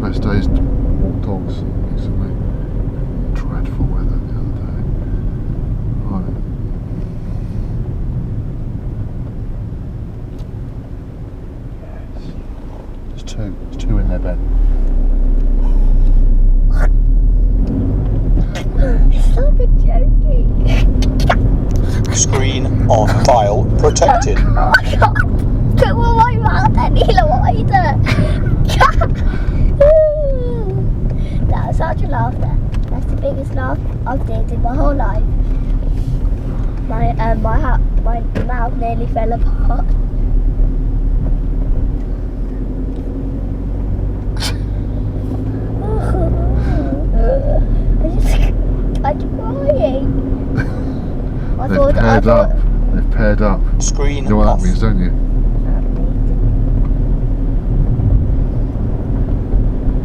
best days to walk dogs recently. Dreadful weather the other day. Right. There's two in their bed. Stop it joking. Screen on file protected. Oh my god. Put one in my mouth and heal wider. That was such a laughter. That's the biggest laugh I've did in my whole life. My mouth nearly fell apart. I'm crying. They've paired up. Screen You know what off. that means, don't you?